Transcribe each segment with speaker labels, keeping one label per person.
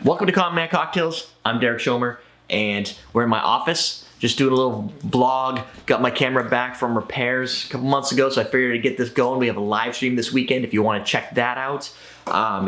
Speaker 1: Welcome to Common Man Cocktails. I'm Derek Schomer, and we're in my office, just doing a little vlog. Got my camera back from repairs a couple months ago, so I figured to get this going. We have a live stream this weekend if you want to check that out.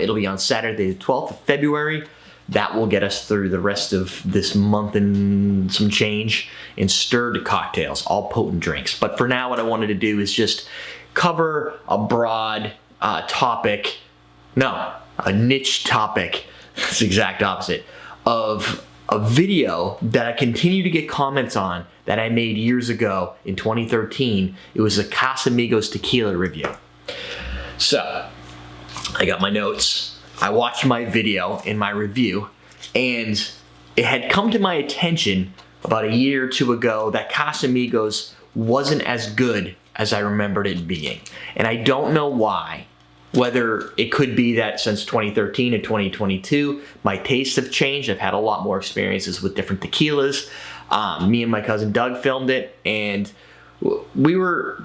Speaker 1: It'll be on Saturday, the 12th of February. That will get us through the rest of this month and some change in stirred cocktails, all potent drinks. But for now, what I wanted to do is just cover a broad topic, no, a niche topic, it's the exact opposite, of a video that I continue to get comments on that I made years ago in 2013. It was a Casamigos tequila review. So, I got my notes. I watched my video in my review, and it had come to my attention about a year or two ago that Casamigos wasn't as good as I remembered it being. And I don't know why. Whether it could be that since 2013 and 2022, my tastes have changed. I've had a lot more experiences with different tequilas. Me and my cousin Doug filmed it, and we were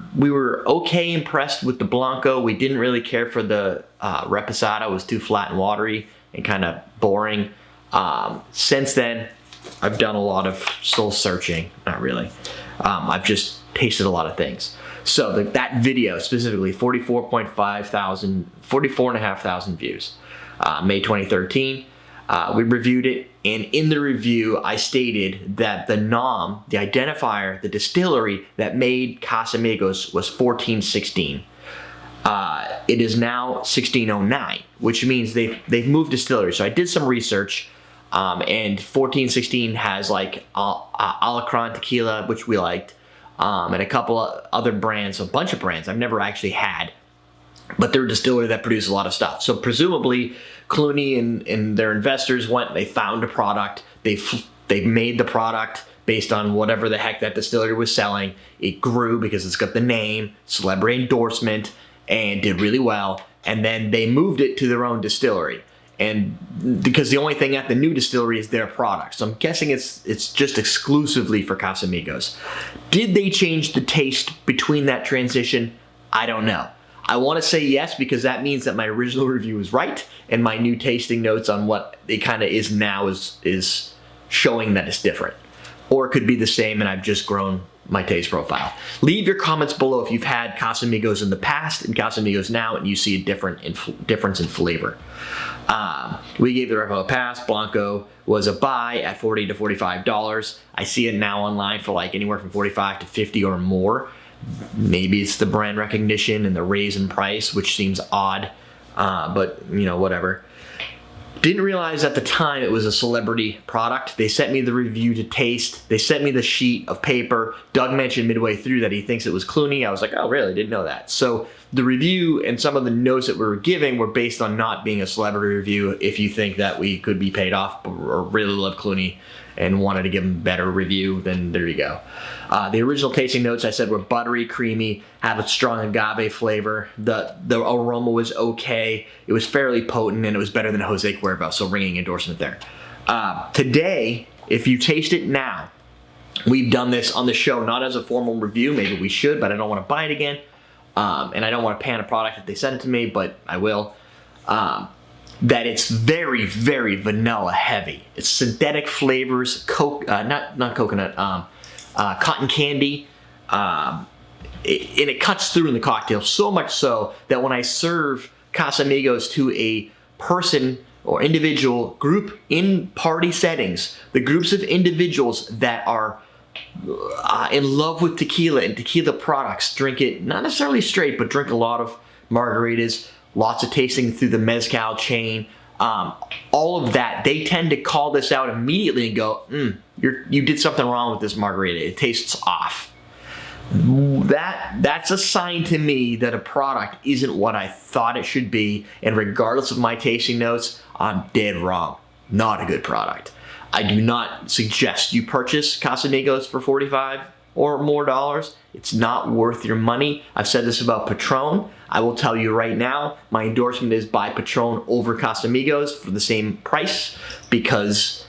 Speaker 1: okay impressed with the Blanco. We didn't really care for the reposado. It was too flat and watery and kind of boring. Since then, I've done a lot of soul searching. Not really. I've just tasted a lot of things. So that video specifically, 44,500 views, May 2013. We reviewed it, and in the review, I stated that the NOM, the identifier, the distillery that made Casamigos was 1416. It is now 1609, which means they've moved distillery. So I did some research, and 1416 has like Alacron tequila, which we liked. And a couple of other brands, a bunch of brands I've never actually had, but they're a distillery that produce a lot of stuff. So presumably Clooney and their investors they found a product, they made the product based on whatever the heck that distillery was selling. It grew because it's got the name, celebrity endorsement, and did really well. And then they moved it to their own distillery. And because the only thing at the new distillery is their product. So I'm guessing it's just exclusively for Casamigos. Did they change the taste between that transition? I don't know. I want to say yes, because that means that my original review was right, and my new tasting notes on what it kind of is now is showing that it's different. Or it could be the same and I've just grown my taste profile. Leave your comments below if you've had Casamigos in the past and Casamigos now and you see a difference in flavor. We gave the Repo a pass. Blanco was a buy at $40 to $45. I see it now online for like anywhere from $45 to $50 or more. Maybe it's the brand recognition and the raise in price, which seems odd, but you know, whatever. Didn't realize at the time it was a celebrity product. They sent me the review to taste. They sent me the sheet of paper. Doug mentioned midway through that he thinks it was Clooney. I was like, oh, really? Didn't know that. So the review and some of the notes that we were giving were based on not being a celebrity review. If you think that we could be paid off or really love Clooney and wanted to give him a better review, then there you go. The original tasting notes I said were buttery, creamy, had a strong agave flavor. The aroma was okay. It was fairly potent, and it was better than Jose Cuervo, so ringing endorsement there. Today, if you taste it now, we've done this on the show, not as a formal review. Maybe we should, but I don't want to buy it again. And I don't want to pan a product if they send it to me, but I will. That it's very, very vanilla heavy. It's synthetic flavors, not coconut, cotton candy, and it cuts through in the cocktail, so much so that when I serve Casamigos to a person or individual group in party settings, the groups of individuals that are in love with tequila and tequila products drink it, not necessarily straight, but drink a lot of margaritas, lots of tasting through the mezcal chain, all of that, they tend to call this out immediately and go, you did something wrong with this margarita. It tastes off. That's a sign to me that a product isn't what I thought it should be, and regardless of my tasting notes, I'm dead wrong. Not a good product. I do not suggest you purchase Casamigos for $45 or more dollars. It's not worth your money. I've said this about Patron. I will tell you right now, my endorsement is buy Patron over Casamigos for the same price, because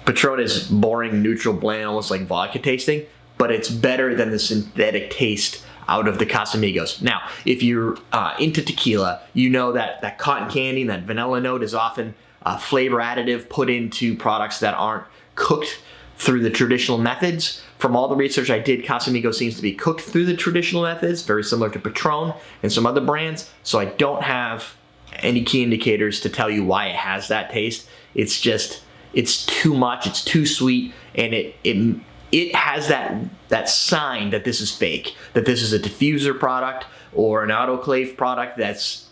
Speaker 1: Patron is boring, neutral, bland, almost like vodka tasting, but it's better than the synthetic taste out of the Casamigos. Now, if you're into tequila, you know that cotton candy and that vanilla note is often flavor additive put into products that aren't cooked through the traditional methods. From all the research I did, Casamigos seems to be cooked through the traditional methods, very similar to Patron and some other brands. So I don't have any key indicators to tell you why it has that taste. It's just, it's too much, it's too sweet, and it has that sign that this is fake, that this is a diffuser product or an autoclave product that's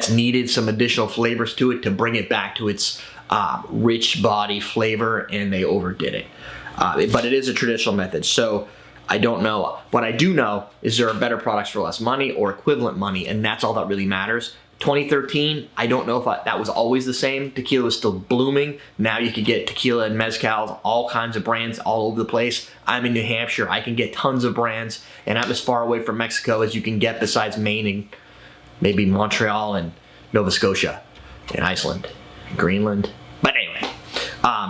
Speaker 1: needed some additional flavors to it to bring it back to its rich body flavor, and they overdid it. But it is a traditional method, so I don't know. What I do know is there are better products for less money or equivalent money, and that's all that really matters. 2013, I don't know if that was always the same. Tequila was still blooming. Now you can get tequila and mezcals, all kinds of brands all over the place. I'm in New Hampshire. I can get tons of brands, and I'm as far away from Mexico as you can get besides Maine and maybe Montreal and Nova Scotia and Iceland, Greenland. But anyway,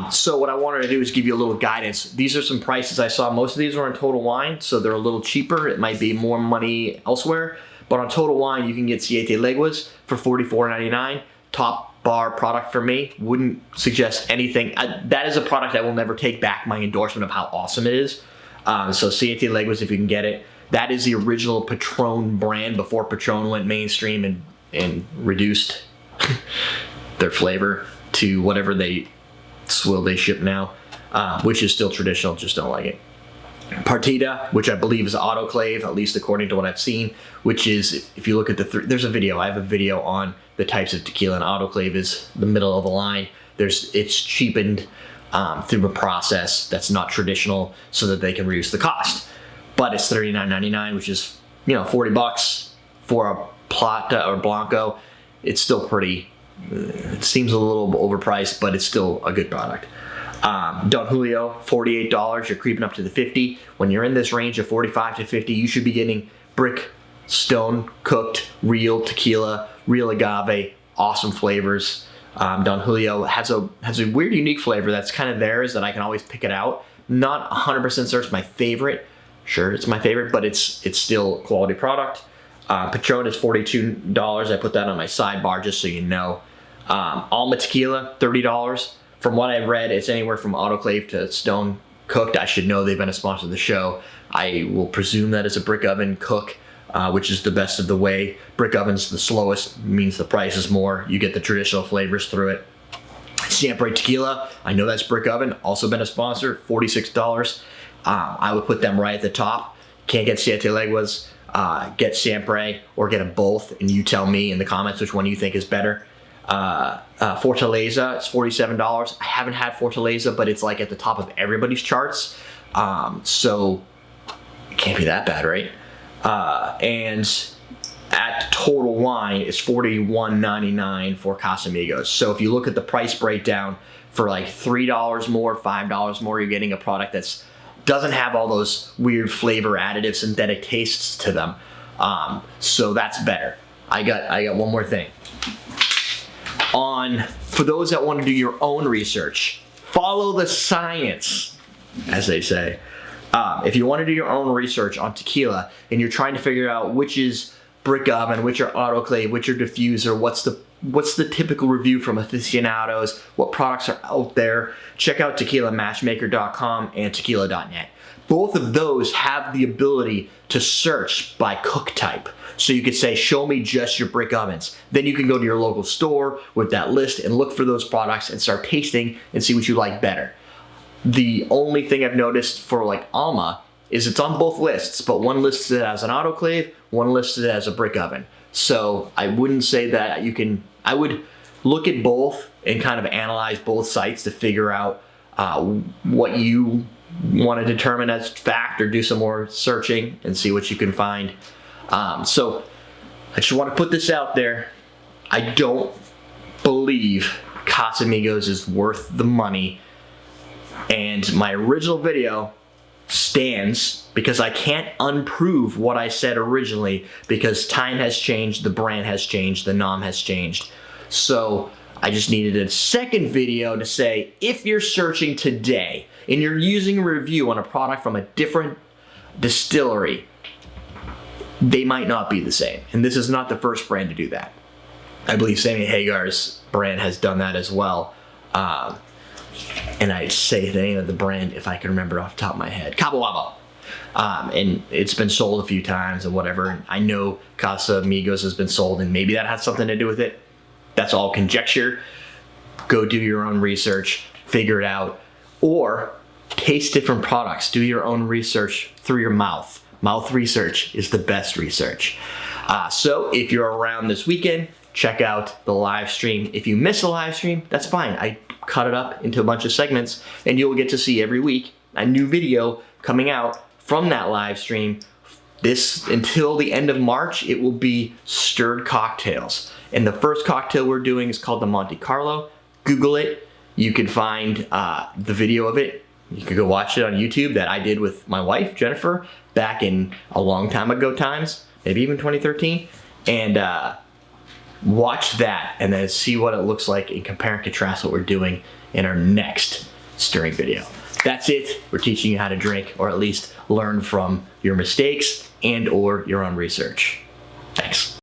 Speaker 1: so what I wanted to do is give you a little guidance. These are some prices I saw. Most of these are on Total Wine, so they're a little cheaper. It might be more money elsewhere. But on Total Wine, you can get Siete Leguas for $44.99. Top bar product for me. Wouldn't suggest anything. That is a product I will never take back my endorsement of how awesome it is. So Siete Leguas, if you can get it. That is the original Patron brand before Patron went mainstream and reduced their flavor to whatever they ship now, which is still traditional, just don't like it. Partida, which I believe is autoclave, at least according to what I've seen, which is, if you look at there's a video, I have a video on the types of tequila, and autoclave is the middle of the line. It's cheapened through a process that's not traditional so that they can reduce the cost. But it's $39.99, which is, $40 for a Palate or Blanco. It's still pretty, it seems a little overpriced, but it's still a good product. Don Julio, $48. You're creeping up to the $50. When you're in this range of $45 to $50, you should be getting brick, stone, cooked, real tequila, real agave, awesome flavors. Don Julio has a weird, unique flavor that's kind of theirs that I can always pick it out. Not 100% certain it's my favorite. Sure, it's my favorite, but it's still a quality product. Patron is $42. I put that on my sidebar just so you know. Alma Tequila, $30. From what I've read, it's anywhere from autoclave to stone cooked. I should know, they've been a sponsor of the show. I will presume that is a brick oven cook, which is the best of the way. Brick oven's the slowest, means the price is more. You get the traditional flavors through it. Siempre Tequila, I know that's brick oven, also been a sponsor, $46. I would put them right at the top. Can't get Siete Leguas, get Siempre, or get them both, and you tell me in the comments which one you think is better. Fortaleza, it's $47. I haven't had Fortaleza, but it's like at the top of everybody's charts. So it can't be that bad, right? And at Total Wine, it's $41.99 for Casamigos. So if you look at the price breakdown, for like $3 more, $5 more, you're getting a product that's doesn't have all those weird flavor additives, synthetic tastes to them. So that's better. I got one more thing. For those that want to do your own research, follow the science, as they say. If you want to do your own research on tequila and you're trying to figure out which is brick oven, which are autoclave, which are diffuser, what's the typical review from aficionados, what products are out there, check out tequilamatchmaker.com and tequila.net. Both of those have the ability to search by cook type. So you could say, show me just your brick ovens. Then you can go to your local store with that list and look for those products and start tasting and see what you like better. The only thing I've noticed for like Alma is it's on both lists, but one lists it as an autoclave, one lists it as a brick oven. So I wouldn't say that I would look at both and kind of analyze both sites to figure out what you want to determine as fact, or do some more searching and see what you can find. So I just want to put this out there. I don't believe Casamigos is worth the money, and my original video stands because I can't unprove what I said originally, because time has changed, the brand has changed, the nom has changed. So I just needed a second video to say, if you're searching today and you're using a review on a product from a different distillery, they might not be the same. And this is not the first brand to do that. I believe Sammy Hagar's brand has done that as well. And I'd say the name of the brand if I can remember off the top of my head. Cabo Wabo. And it's been sold a few times and whatever. And I know Casamigos has been sold, and maybe that has something to do with it. That's all conjecture. Go do your own research, figure it out, or taste different products. Do your own research through your mouth. Mouth research is the best research. So if you're around this weekend, check out the live stream. If you miss a live stream, that's fine. I cut it up into a bunch of segments, and you'll get to see every week a new video coming out from that live stream. This, until the end of March, it will be stirred cocktails. And the first cocktail we're doing is called the Monte Carlo. Google it. You can find the video of it. You can go watch it on YouTube that I did with my wife, Jennifer, back in a long time ago times, maybe even 2013. And watch that and then see what it looks like and compare and contrast what we're doing in our next stirring video. That's it. We're teaching you how to drink, or at least learn from your mistakes and or your own research. Thanks.